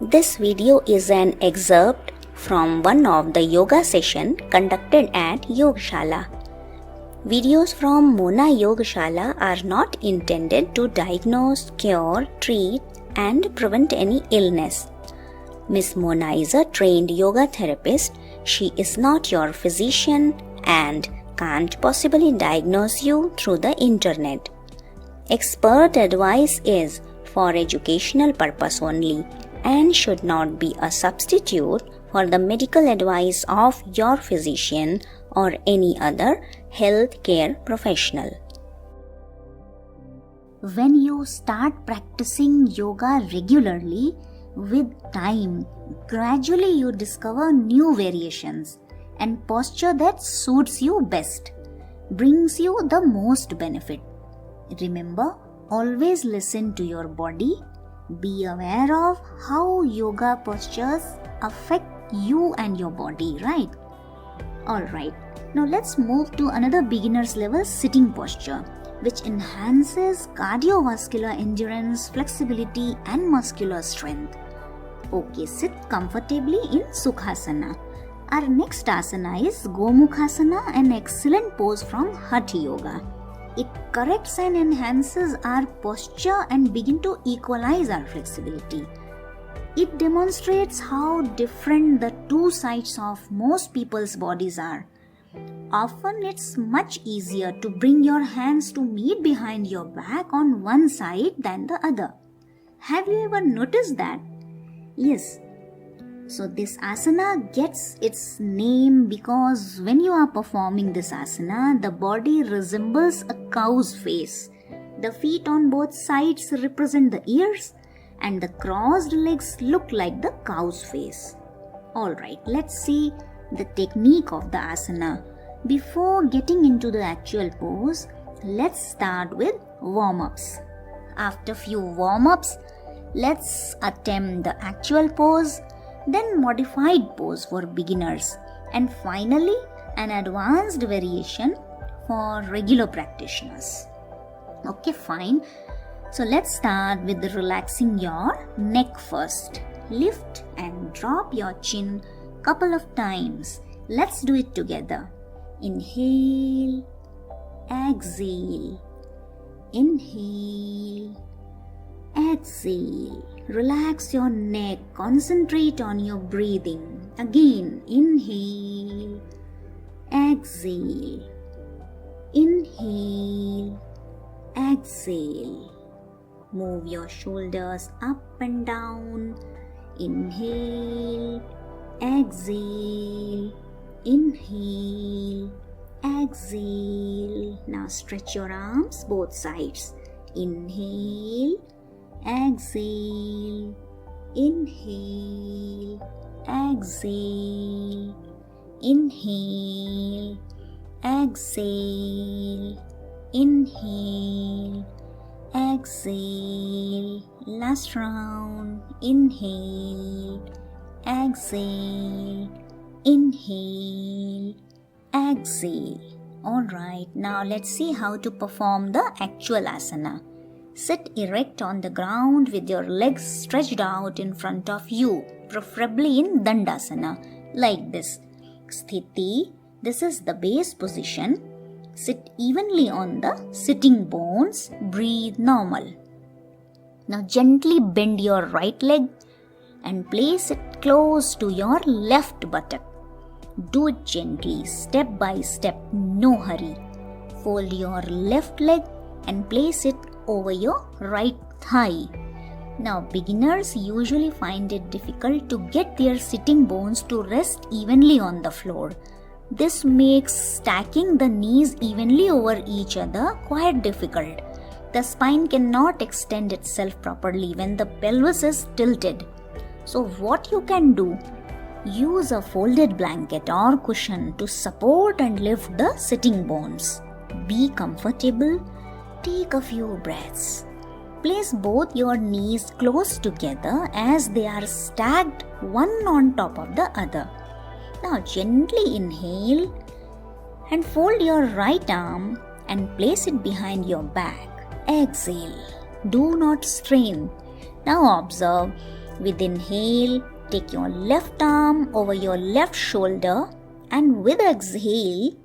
This video is an excerpt from one of the yoga session conducted at Yogashaala. Videos from Mona Yogashaala are not intended to diagnose, cure, treat and prevent any illness. Miss Mona is a trained yoga therapist. She is not your physician and can't possibly diagnose you through the internet. Expert advice is for educational purpose only and should not be a substitute for the medical advice of your physician or any other healthcare professional. When you start practicing yoga regularly, with time, gradually you discover new variations and posture that suits you best, brings you the most benefit. Remember, always listen to your body. Be aware of how yoga postures affect you and your body, right? Alright, now let's move to another beginner's level sitting posture, which enhances cardiovascular endurance, flexibility and muscular strength. Okay, sit comfortably in Sukhasana. Our next asana is Gomukhasana, an excellent pose from Hatha Yoga. It corrects and enhances our posture and begin to equalize our flexibility. It demonstrates how different the two sides of most people's bodies are. Often it's much easier to bring your hands to meet behind your back on one side than the other. Have you ever noticed that? Yes. So this asana gets its name because when you are performing this asana, the body resembles a cow's face. The feet on both sides represent the ears and the crossed legs look like the cow's face. Alright, let's see the technique of the asana. Before getting into the actual pose, let's start with warm-ups. After few warm-ups, let's attempt the actual pose, then modified pose for beginners, and finally an advanced variation for regular practitioners. Okay, fine. So let's start with relaxing your neck first. Lift and drop your chin couple of times. Let's do it together. Inhale, exhale, inhale, exhale. Relax your neck, concentrate on your breathing. Again, inhale, exhale, inhale, exhale. Move your shoulders up and down. Inhale, exhale, inhale, exhale. Now stretch your arms both sides. Inhale, exhale, inhale, exhale, inhale, exhale, inhale, exhale. Last round. Inhale, exhale, inhale, exhale. Alright, now let's see how to perform the actual asana. Sit erect on the ground with your legs stretched out in front of you, preferably in Dandasana, like this. Sthiti, this is the base position. Sit evenly on the sitting bones. Breathe normal. Now gently bend your right leg and place it close to your left buttock. Do it gently, step by step, no hurry. Fold your left leg and place it over your right thigh. Now beginners usually find it difficult to get their sitting bones to rest evenly on the floor. This makes stacking the knees evenly over each other quite difficult. The spine cannot extend itself properly when the pelvis is tilted. So what you can do? Use a folded blanket or cushion to support and lift the sitting bones. Be comfortable. Take a few breaths. Place both your knees close together as they are stacked one on top of the other. Now gently inhale and fold your right arm and place it behind your back. Exhale. Do not strain. Now observe With inhale, take your left arm over your left shoulder and with exhale,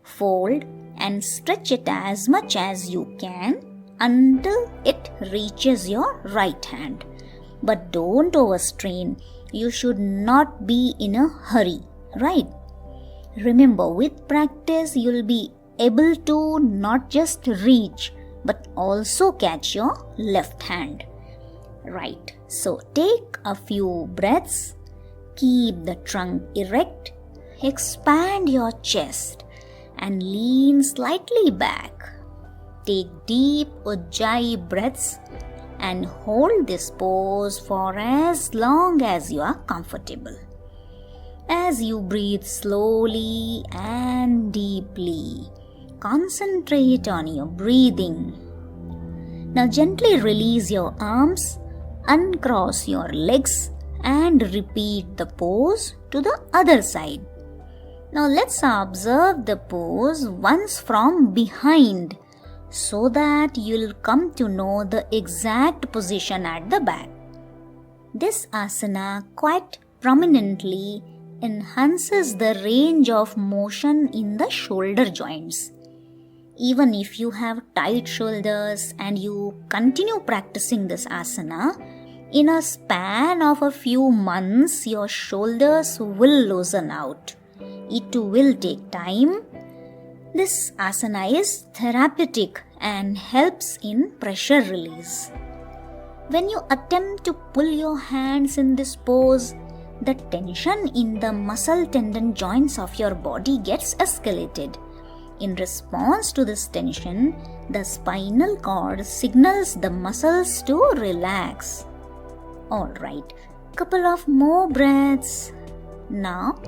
fold and stretch it as much as you can until it reaches your right hand. But don't overstrain. You should not be in a hurry, right? Remember, with practice, you'll be able to not just reach but also catch your left hand. Right. So take a few breaths. Keep the trunk erect. Expand your chest and lean slightly back. Take deep Ujjayi breaths and hold this pose for as long as you are comfortable. As you breathe slowly and deeply, concentrate on your breathing. Now gently release your arms, uncross your legs and repeat the pose to the other side. Now let's observe the pose once from behind so that you'll come to know the exact position at the back. This asana quite prominently enhances the range of motion in the shoulder joints. Even if you have tight shoulders and you continue practicing this asana, in a span of a few months, your shoulders will loosen out. It will take time. This asana is therapeutic and helps in pressure release. When you attempt to pull your hands in this pose, the tension in the muscle tendon joints of your body gets escalated. In response to this tension, the spinal cord signals the muscles to relax. Alright, couple of more breaths. Now,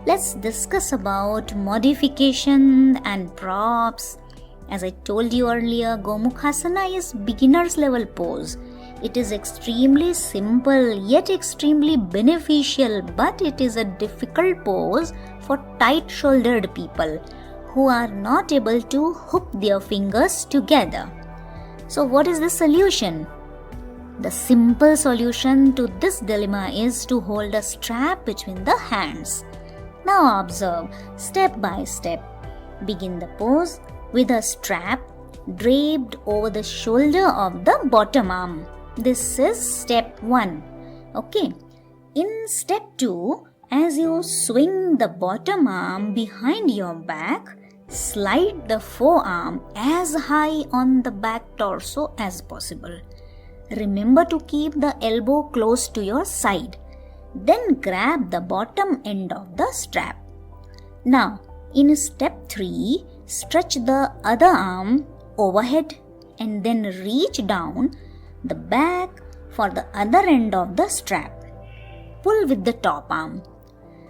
let's discuss about modification and props. As I told you earlier, Gomukhasana is beginner's level pose. It is extremely simple yet extremely beneficial, but it is a difficult pose for tight-shouldered people who are not able to hook their fingers together. So what is the solution? The simple solution to this dilemma is to hold a strap between the hands. Now observe step by step. Begin the pose with a strap draped over the shoulder of the bottom arm. This is step 1. Okay. In step 2, as you swing the bottom arm behind your back, slide the forearm as high on the back torso as possible. Remember to keep the elbow close to your side. Then grab the bottom end of the strap. Now, in step 3, stretch the other arm overhead and then reach down the back for the other end of the strap. Pull with the top arm.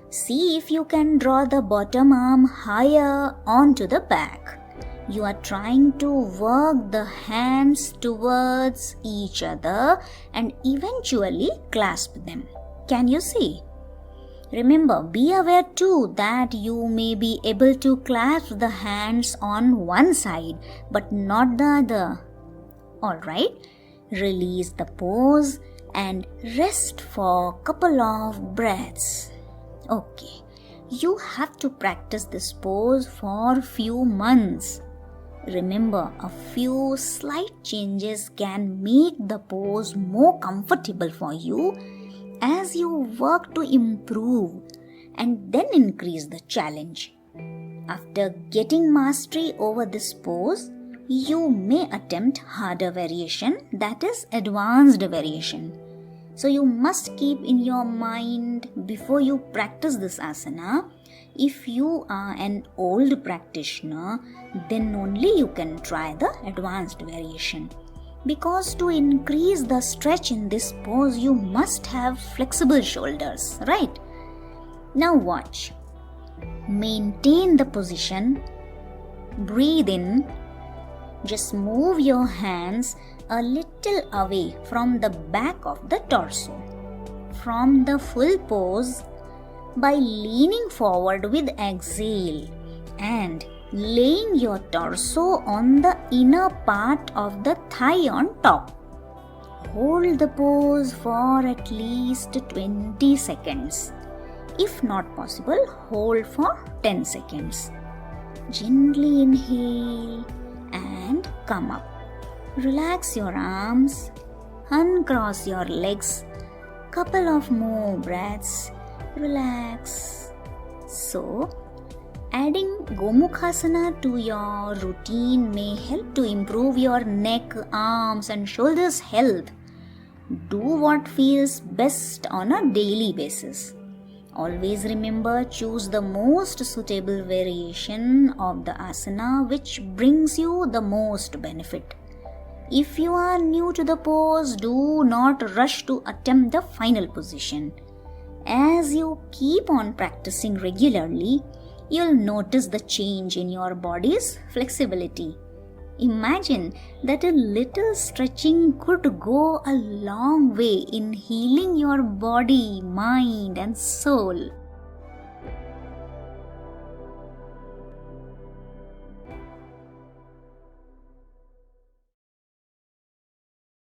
See if you can draw the bottom arm higher onto the back. You are trying to work the hands towards each other and eventually clasp them. Can you see? Remember, be aware too that you may be able to clasp the hands on one side but not the other. Alright, release the pose and rest for a couple of breaths. Okay, you have to practice this pose for few months. Remember, a few slight changes can make the pose more comfortable for you as you work to improve and then increase the challenge. After getting mastery over this pose, you may attempt harder variation, that is advanced variation. So you must keep in your mind before you practice this asana, if you are an old practitioner, then only you can try the advanced variation. Because to increase the stretch in this pose, you must have flexible shoulders, right? Now watch. Maintain the position. Breathe in. Just move your hands a little away from the back of the torso. From the full pose, by leaning forward with exhale and laying your torso on the inner part of the thigh on top. Hold the pose for at least 20 seconds. If not possible, hold for 10 seconds. Gently inhale and come up. Relax your arms, uncross your legs. Couple of more breaths. Relax. So, adding Gomukhasana to your routine may help to improve your neck, arms and shoulders health. Do what feels best on a daily basis. Always remember, choose the most suitable variation of the asana which brings you the most benefit. If you are new to the pose, do not rush to attempt the final position. As you keep on practicing regularly, you'll notice the change in your body's flexibility. Imagine that a little stretching could go a long way in healing your body, mind, and soul.